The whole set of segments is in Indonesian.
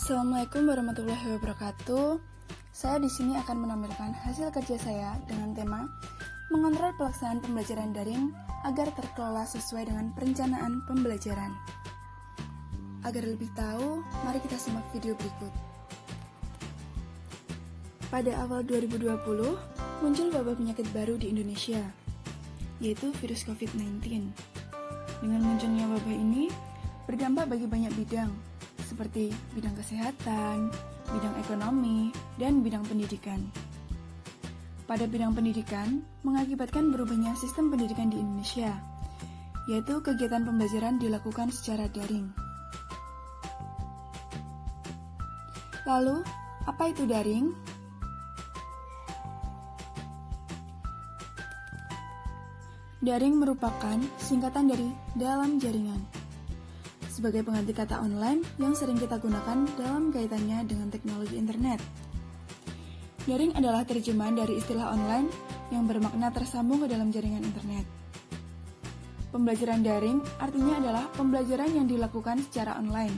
Assalamualaikum warahmatullahi wabarakatuh. Saya di sini akan menampilkan hasil kerja saya dengan tema mengontrol pelaksanaan pembelajaran daring agar terkelola sesuai dengan perencanaan pembelajaran. Agar lebih tahu, mari kita simak video berikut. Pada awal 2020, muncul wabah penyakit baru di Indonesia, yaitu virus COVID-19. Dengan munculnya wabah ini, berdampak bagi banyak bidang, seperti bidang kesehatan, bidang ekonomi, dan bidang pendidikan. Pada bidang pendidikan, mengakibatkan berubahnya sistem pendidikan di Indonesia, yaitu kegiatan pembelajaran dilakukan secara daring. Lalu, apa itu daring? Daring merupakan singkatan dari dalam jaringan, sebagai pengganti kata online yang sering kita gunakan dalam kaitannya dengan teknologi internet. Daring adalah terjemahan dari istilah online yang bermakna tersambung ke dalam jaringan internet. Pembelajaran daring artinya adalah pembelajaran yang dilakukan secara online,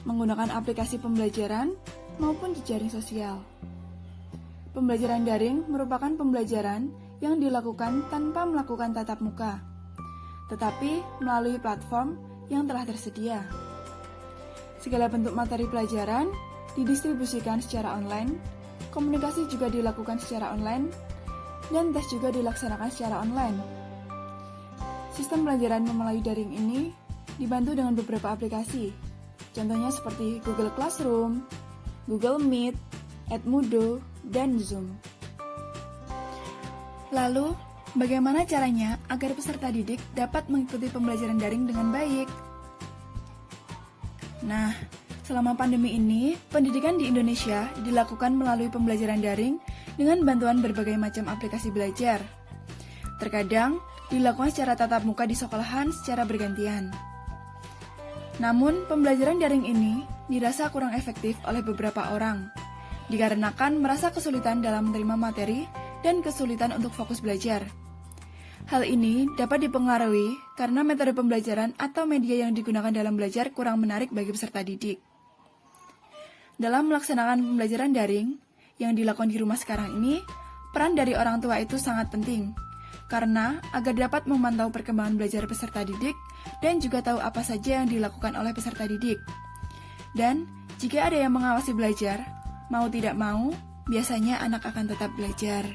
menggunakan aplikasi pembelajaran maupun jejaring sosial. Pembelajaran daring merupakan pembelajaran yang dilakukan tanpa melakukan tatap muka, tetapi melalui platform yang telah tersedia. Segala bentuk materi pelajaran didistribusikan secara online, komunikasi juga dilakukan secara online, dan tes juga dilaksanakan secara online. Sistem pelajaran melalui daring ini dibantu dengan beberapa aplikasi, contohnya seperti Google Classroom, Google Meet, Edmodo, dan Zoom. Lalu, bagaimana caranya agar peserta didik dapat mengikuti pembelajaran daring dengan baik? Nah, selama pandemi ini, pendidikan di Indonesia dilakukan melalui pembelajaran daring dengan bantuan berbagai macam aplikasi belajar. Terkadang, dilakukan secara tatap muka di sekolahan secara bergantian. Namun, pembelajaran daring ini dirasa kurang efektif oleh beberapa orang, dikarenakan merasa kesulitan dalam menerima materi dan kesulitan untuk fokus belajar. Hal ini dapat dipengaruhi karena metode pembelajaran atau media yang digunakan dalam belajar kurang menarik bagi peserta didik. Dalam melaksanakan pembelajaran daring yang dilakukan di rumah sekarang ini, peran dari orang tua itu sangat penting, karena agar dapat memantau perkembangan belajar peserta didik dan juga tahu apa saja yang dilakukan oleh peserta didik. Dan jika ada yang mengawasi belajar, mau tidak mau, biasanya anak akan tetap belajar.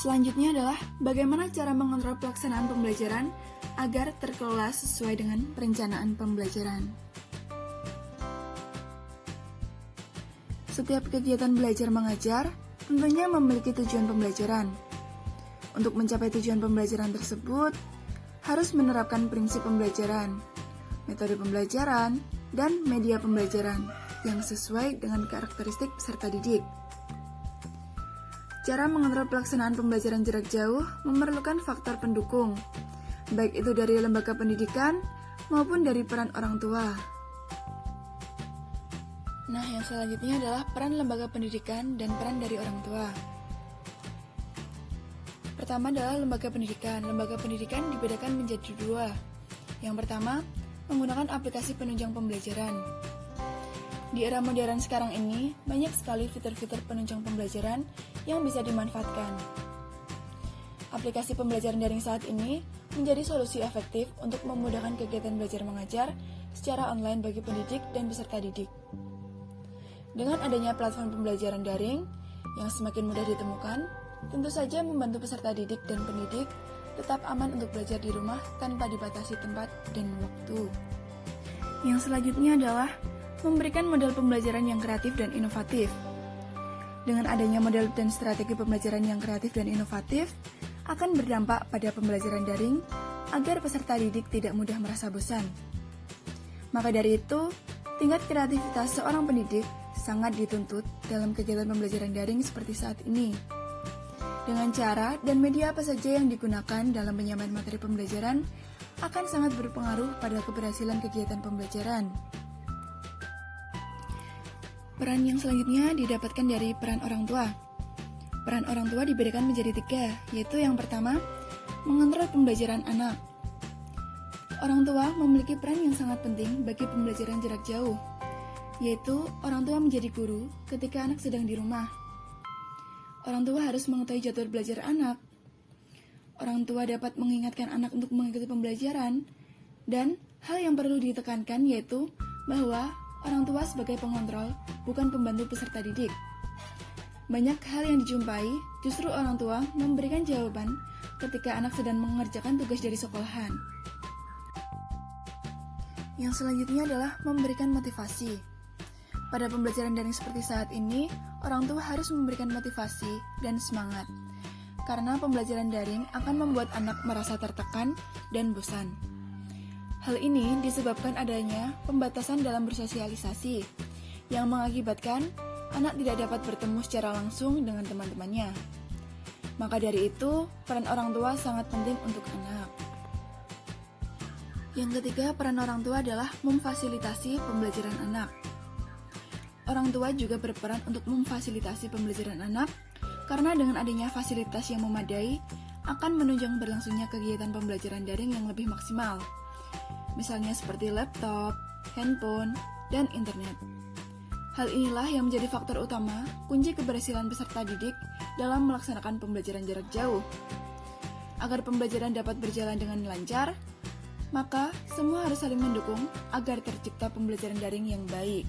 Selanjutnya adalah bagaimana cara mengontrol pelaksanaan pembelajaran agar terkelola sesuai dengan perencanaan pembelajaran. Setiap kegiatan belajar mengajar tentunya memiliki tujuan pembelajaran. Untuk mencapai tujuan pembelajaran tersebut, harus menerapkan prinsip pembelajaran, metode pembelajaran, dan media pembelajaran yang sesuai dengan karakteristik peserta didik. Cara mengontrol pelaksanaan pembelajaran jarak jauh memerlukan faktor pendukung, baik itu dari lembaga pendidikan maupun dari peran orang tua. Nah, yang selanjutnya adalah peran lembaga pendidikan dan peran dari orang tua. Pertama adalah lembaga pendidikan. Lembaga pendidikan dibedakan menjadi dua. Yang pertama, menggunakan aplikasi penunjang pembelajaran. Di era modern sekarang ini, banyak sekali fitur-fitur penunjang pembelajaran yang bisa dimanfaatkan. Aplikasi pembelajaran daring saat ini menjadi solusi efektif untuk memudahkan kegiatan belajar mengajar secara online bagi pendidik dan peserta didik. Dengan adanya platform pembelajaran daring yang semakin mudah ditemukan, tentu saja membantu peserta didik dan pendidik tetap aman untuk belajar di rumah tanpa dibatasi tempat dan waktu. Yang selanjutnya adalah memberikan model pembelajaran yang kreatif dan inovatif. Dengan adanya model dan strategi pembelajaran yang kreatif dan inovatif, akan berdampak pada pembelajaran daring agar peserta didik tidak mudah merasa bosan. Maka dari itu, tingkat kreativitas seorang pendidik sangat dituntut dalam kegiatan pembelajaran daring seperti saat ini. Dengan cara dan media apa saja yang digunakan dalam penyampaian materi pembelajaran akan sangat berpengaruh pada keberhasilan kegiatan pembelajaran. Peran yang selanjutnya didapatkan dari peran orang tua. peran orang tua dibedakan menjadi 3, yaitu yang pertama, mengontrol pembelajaran anak. Orang tua memiliki peran yang sangat penting bagi pembelajaran jarak jauh, yaitu orang tua menjadi guru ketika anak sedang di rumah. Orang tua harus mengetahui jadwal belajar anak. Orang tua dapat mengingatkan anak untuk mengikuti pembelajaran, dan hal yang perlu ditekankan yaitu bahwa orang tua sebagai pengontrol, bukan pembantu peserta didik. Banyak hal yang dijumpai, justru orang tua memberikan jawaban ketika anak sedang mengerjakan tugas dari sekolahan. Yang selanjutnya adalah memberikan motivasi. Pada pembelajaran daring seperti saat ini, orang tua harus memberikan motivasi dan semangat. Karena pembelajaran daring akan membuat anak merasa tertekan dan bosan. Hal ini disebabkan adanya pembatasan dalam bersosialisasi, yang mengakibatkan anak tidak dapat bertemu secara langsung dengan teman-temannya. Maka dari itu, peran orang tua sangat penting untuk anak. Yang ketiga, peran orang tua adalah memfasilitasi pembelajaran anak. Orang tua juga berperan untuk memfasilitasi pembelajaran anak, karena dengan adanya fasilitas yang memadai, akan menunjang berlangsungnya kegiatan pembelajaran daring yang lebih maksimal. Misalnya seperti laptop, handphone, dan internet. Hal inilah yang menjadi faktor utama kunci keberhasilan peserta didik dalam melaksanakan pembelajaran jarak jauh. Agar pembelajaran dapat berjalan dengan lancar, maka semua harus saling mendukung agar tercipta pembelajaran daring yang baik.